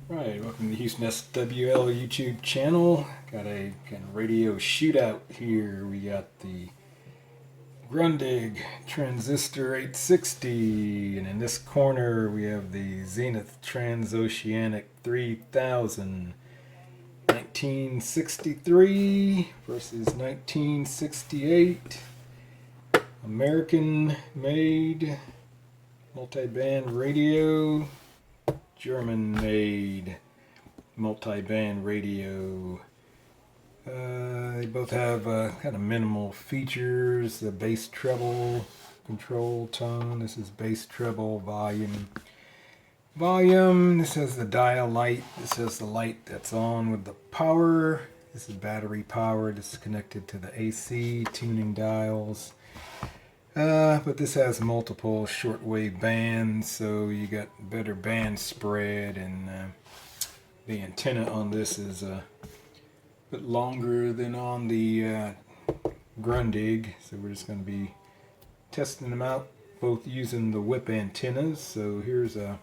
Right, welcome to the Houston SWL YouTube channel. Got a kind of radio shootout here. We got the Grundig Transistor 860, and in this corner we have the Zenith Transoceanic 3000. 1963 versus 1968. American made multi-band radio. German made multi-band radio. They both have kind of minimal features. The bass treble control tone. This is bass treble volume. This has the dial light. This has the light that's on with the power. This is battery power. This is connected to the AC tuning dials. But this has multiple shortwave bands, so you got better band spread, and the antenna on this is a bit longer than on the Grundig, so we're just going to be testing them out, both using the whip antennas. So here's a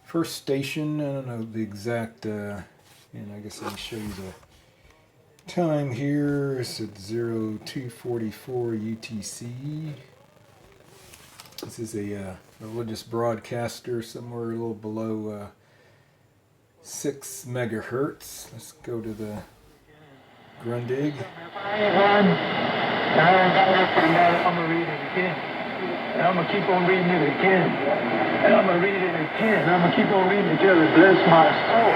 first station. I don't know the exact, and I guess I can show you the time here. It's at 0244 UTC. This is a religious broadcaster, somewhere a little below 6 megahertz. Let's go to the Grundig. I'm gonna read it again, and I'm gonna keep on reading it again, and I'm gonna read it again. I'm gonna keep on reading it till it bless my soul.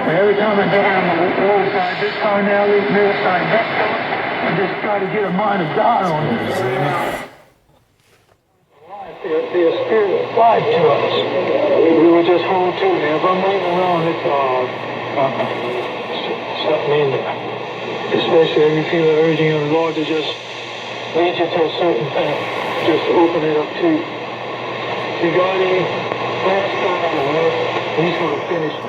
Every time I go down the roadside, this car now, this middle side, that car, I just try to get a mind of God on it. The spirit applied to us. We were just home to me. If I'm moving around, it's something in there. Especially if you feel the urging of the Lord to just lead you to a certain thing. Just open it up to you. You got any last time on the Lord? He's going to finish it.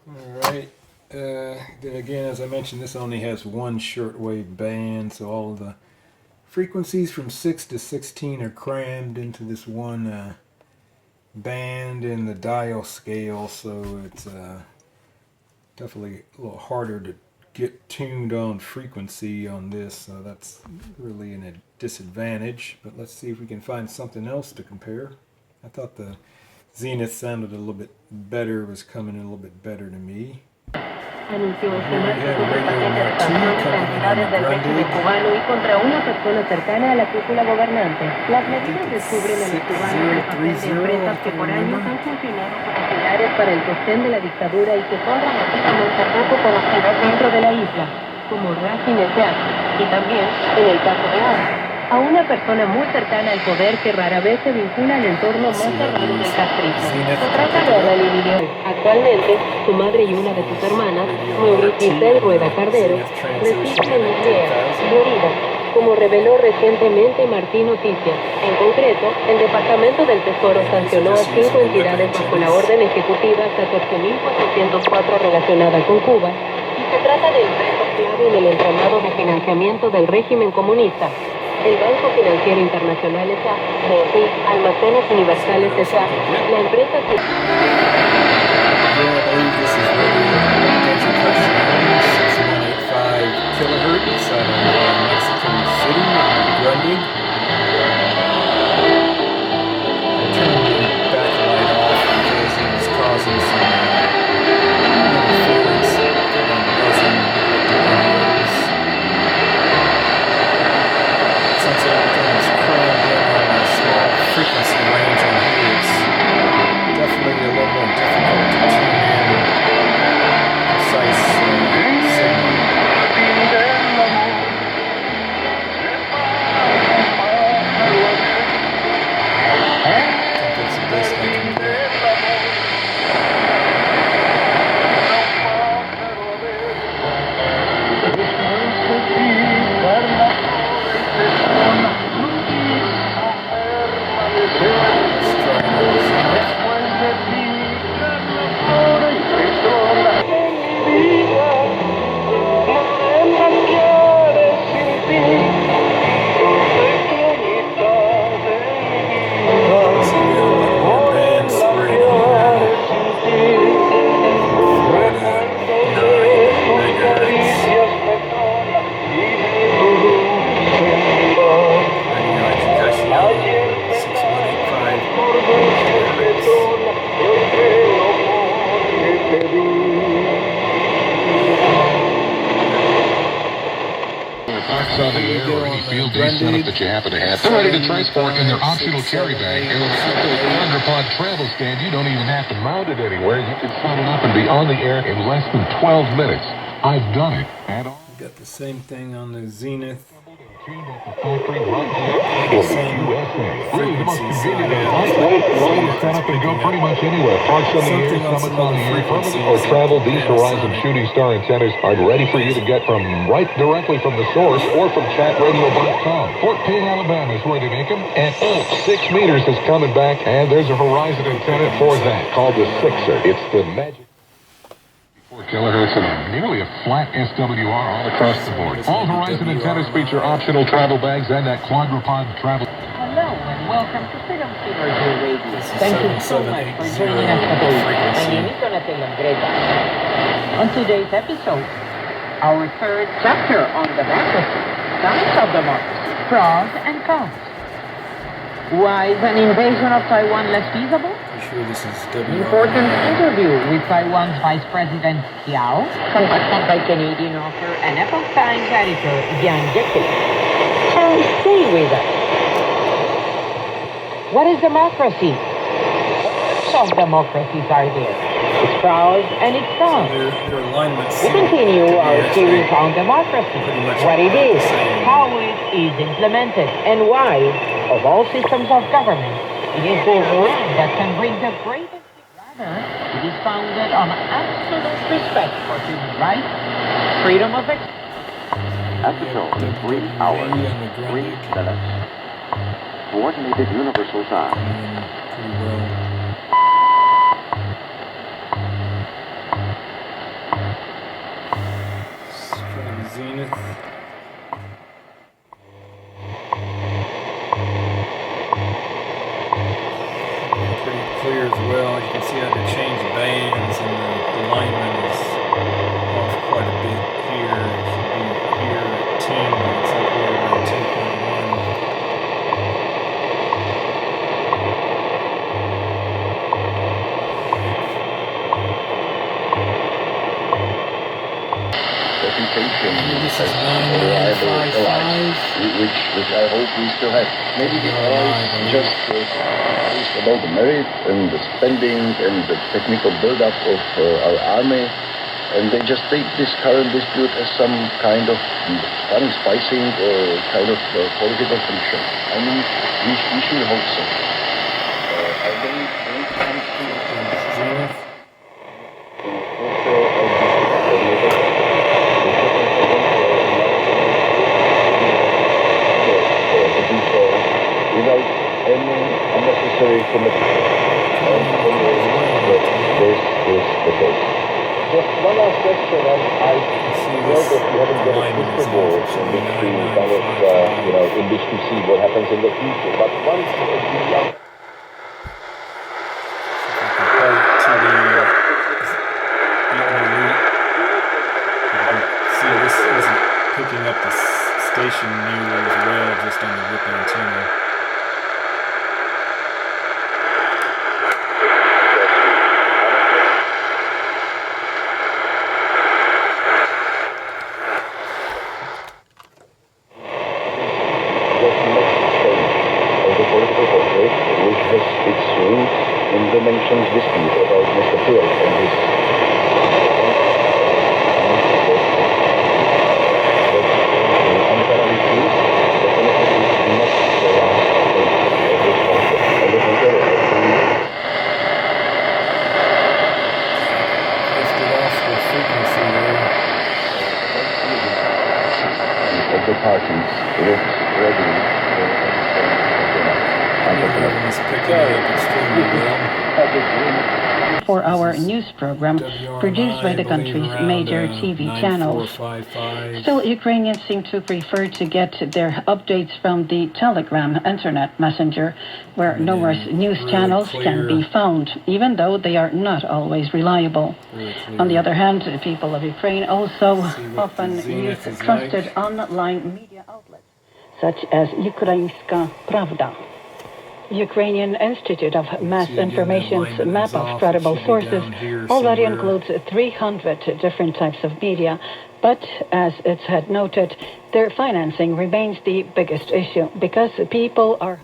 Alright, then again, as I mentioned, this only has one shortwave band, so all of the frequencies from 6 to 16 are crammed into this one band in the dial scale, so it's definitely a little harder to get tuned on frequency on this, so that's really a disadvantage. But let's see if we can find something else to compare. I thought the Zenith sounded a little bit better, was coming in a little bit better to me. Anunció este martes sus patentes contra autoridades del régimen cubano y contra una persona cercana a la cúpula gobernante. Las medidas descubren a los cubanos el papel de empresas que por años han funcionado como pilares para el sostén de la dictadura y que son relativamente poco conocidas dentro de la isla, como Racing S.A. y también, en el caso de ahora, a una persona muy cercana al poder que rara vez se vincula al entorno más cerrado del castrismo. Se trata de Adalini León. Actualmente, su madre y una de sus hermanas, Mauricio y Rueda Cardero, residen en Florida, Florida, como reveló recientemente Martín Noticias. En concreto, el Departamento del Tesoro sancionó a 5 entidades bajo la orden ejecutiva 14.404 relacionada con Cuba, y se trata de empresas clave en el entramado de financiamiento del régimen comunista. El Banco Financiero Internacional S.A., BPI, Almacenes Universales S.A., la empresa que... kilohertz out of Mexico City, Grundig. I turned the backlight off because it was causing some interference, buzzing with the windows. Since everything is crammed in on a small frequency range on here, it's definitely a little more difficult ideal day setup that you happen to have. They're ready to transport in their optional carry bag. And with a simple quadrupod travel stand, you don't even have to mount it anywhere. You can set it up and be on the air in less than 12 minutes. I've done it. And all. Got the same thing on the Zenith. The factory right here in the USA. Really the most convenient and lightweight way to set up and go pretty much anywhere. Parks on the air, summits on the air, or travel. These Horizon Shooting Star antennas are ready for you to get from directly from the source or from chatradio.com. Fort Payne, Alabama is where they make them. And 6 meters is coming back, and there's a Horizon antenna for that called the Sixer. It's the magic. 4 kilohertz and nearly a flat SWR all across the board. All Horizon antennas feature optional travel bags and that quadrupod travel. Hello and welcome to Freedom Fever Radio. Thank you so much for joining us today. My name is Donatella Greta. On today's episode, our third chapter on democracy, science of democracy, pros and cons. Why is an invasion of Taiwan less feasible? Sure this is Important interview with Taiwan's Vice President Xiao, conducted by Canadian author and Epoch Times editor Yang Jeke. So stay with us. What is democracy? What types of democracies are there? Its pros and its cons. Their alignments. We continue our series on democracy, what it is, how it is implemented, and why, of all systems of government, it is the one that can bring the greatest. Rather, it is founded on absolute respect for human rights, freedom of expression. Episode 3 hours, 3 minutes. Coordinated Universal Time. Pretty well. Zenith. Pretty clear as well. You can see I could change the bands and the alignment is off quite a bit here. It should be here at 10, but it's up here around 10.1. This is 9.55, which I hope we still have. Maybe the noise just about the merit and the spending and the technical build-up of our army, and they just take this current dispute as some kind of funny spicing or kind of political function. I mean, we should hope so. I don't come to without any unnecessary commitment. This is the case. Just one last question. I know that you haven't got a crystal ball in which to kind of, in which to see what happens in the future. But once see, this isn't picking up the station nearly as well, just on the whip antenna. Dimensions dispute about Mr. Phil and his of the parties looks ready for our news program produced by the country's major TV channels. Still, Ukrainians seem to prefer to get their updates from the Telegram internet messenger, where numerous news channels can be found, even though they are not always reliable. On the other hand, the people of Ukraine also often use trusted online media outlets, such as Ukrainska Pravda. Ukrainian Institute of Mass Information's map of credible sources already includes 300 different types of media, but as it's had noted, their financing remains the biggest issue because people are...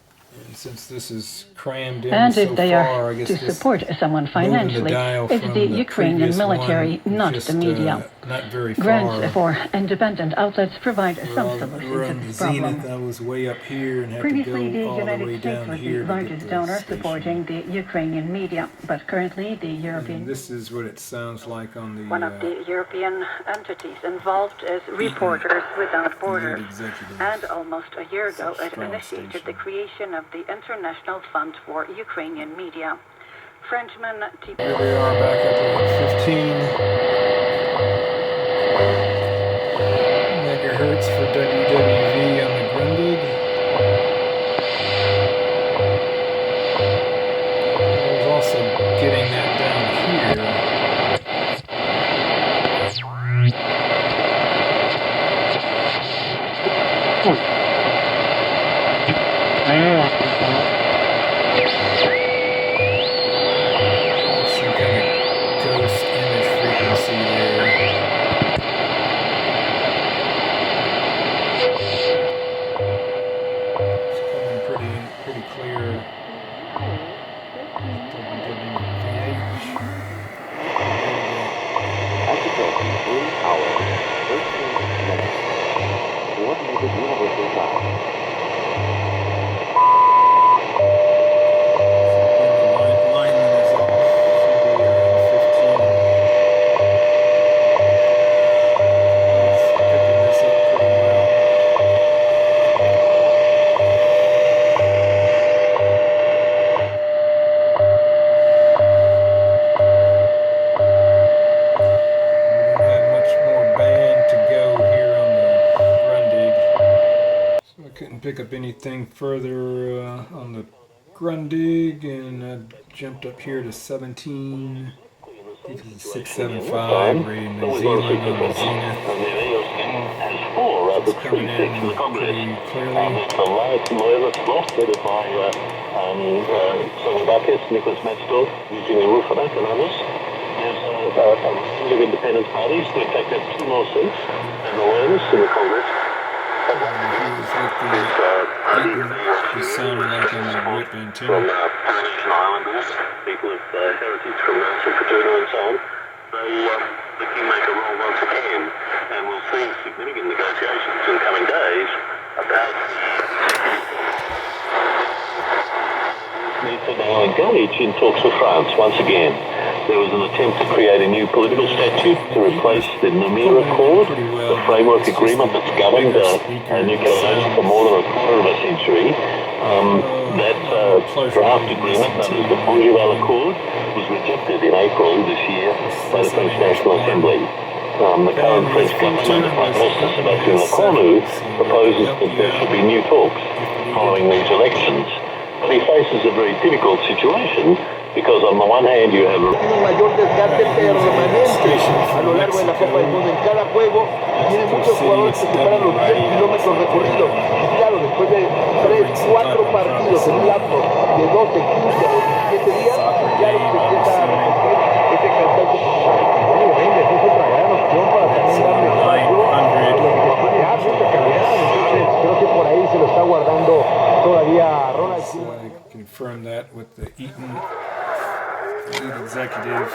And since this is crammed in And so if they far, I are guess to support someone financially, it's the Ukrainian military, not the media. Not very Grants far. for independent outlets provide some We're solution to on this Zenith. problem. I was way up here and had Previously, to the go all the way United States down was here the to get largest the donor station. supporting the Ukrainian media, but currently the European... And this is what it sounds like on the One of the European entities involved is Reporters Without Borders, and almost a year ago it initiated the creation of the International Fund for Ukrainian Media. Frenchman T. Here we are back up at 15 megahertz for WWV on the Grundig. I was also getting that down here. Some kind of ghost image frequency there. It's coming pretty clear. WWVH. Agitating 3 hours, 13 minutes. Coordinated universal time. Alignment is off. Should be around 15. It's picking this up pretty well. We don't have much more band to go here on the Grundig. So I couldn't pick up anything further on the Grundig, and I jumped up here to 17. This is 675 rating New Zealand on the Zenith. It's coming in pretty clearly. The light loyalist lost headed by Slovakia's Nicholas Madstorff, Eugene Rufanak and others. There's a range of independent parties. In fact, there's 2 more seats and the loyalists in the Congress. He's sounding like on the whip From antenna. Polynesian Islanders, people of heritage from Nelson Fortuna and so on. The kingmaker role once again, and we'll see significant negotiations in the coming days about need to now engage in talks with France once again. There was an attempt to create a new political statute to replace the Namur Accord, the framework agreement that's governed nuclear energy for more than a quarter of a century. That draft agreement, known as the Bougival Accord, was rejected in April this year by the French National Assembly. The current French government, Prime Minister Sébastien Lecornu, proposes that there should be new talks following these elections. But he faces a very difficult situation because on the one hand you have a mayor desgaste permanente a lo largo de la Copa del Mundo en cada juego. Tiene muchos jugadores que superan los 10 kilómetros recorridos. Y claro, después de 3, 4 partidos en un lapso de 12, 15 o 17 días, ya lo que empieza a repetir ese cansancio. Obviamente, es otra gran opción para también darle espacio a lo que se puede dar mucha calidad. Entonces, creo que por ahí se lo está guardando todavía Ronald. So I confirmed that with the Eaton lead executive.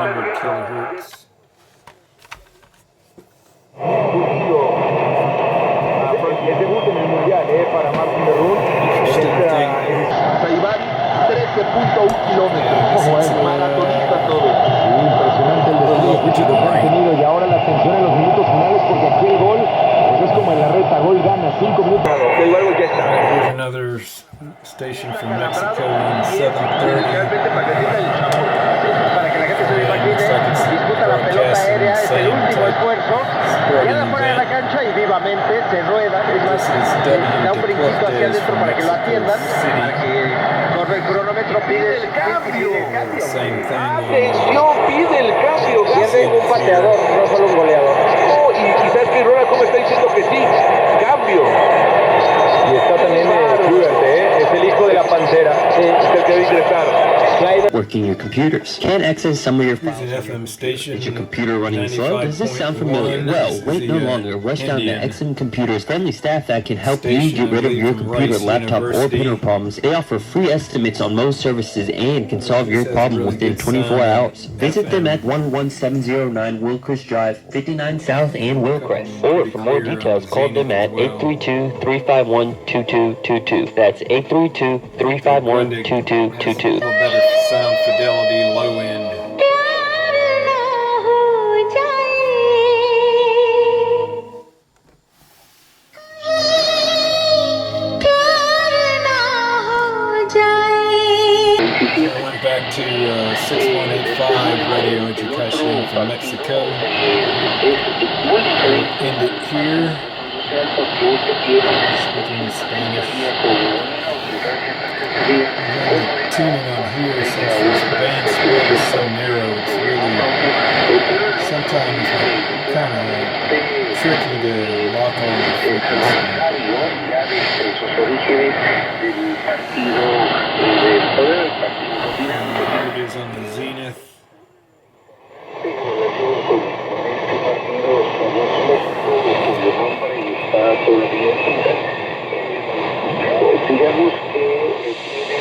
900 kilohertz. El debut en el mundial para Martin Berrún. Saibari, 13.1 kilómetros. Maratonista todo. Impresionante el despliegue que han tenido. Y ahora la atención en los minutos finales, porque aquí el gol pues es como en la reta. Gol gana 5 minutos. Here's another station from Mexico in 730. Disputa la pelota aérea, es el último esfuerzo. Llegada fuera de la cancha y viva nuevamente, se rueda, es más, da un brinquito hacia adentro para que lo atiendan, para que corre el cronómetro, pide el cambio. Atención, pide el cambio. Pierde un pateador, no solo un goleador. Oh, y sabes que Ronald como está diciendo que sí, cambio. Y está también Shootout, es el hijo de la pantera, Es el que debe ingresar. Working your computers. Can't access some of your files. Here's an FM station. Is your computer running slow? Does this sound familiar? Well, wait no longer. Rush down to XM Computers' friendly staff that can help you get rid of your computer, laptop, or printer problems. They offer free estimates on most services and can solve your problem within 24 hours. Visit them at 11709 Wilcrest Drive, 59 South and Wilcrest. Or for more details, call them at 832-351-2222. That's 832-351-2222. Better sound fidelity, low end. I went back to 6185 Radio Education from Mexico. End it here. Speaking in Spanish. Tuning on here since this band spread is so narrow, it's really sometimes kind of tricky to lock on the frequency. Here it is on the Zenith. Digamos que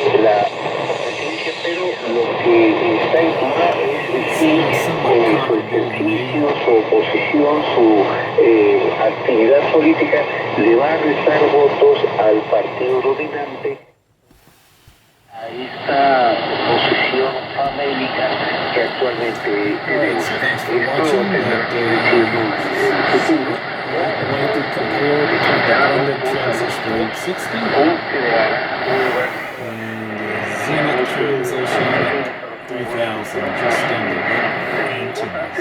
tiene la presencia, pero lo que está en duda es si su ejercicio, su oposición, su actividad política le va a restar votos al partido dominante a esta oposición famélica que actualmente tenemos. Esto I wanted to compare between the Grundig Transistor 860 and the Zenith Transoceanic 3000, just standard antennas.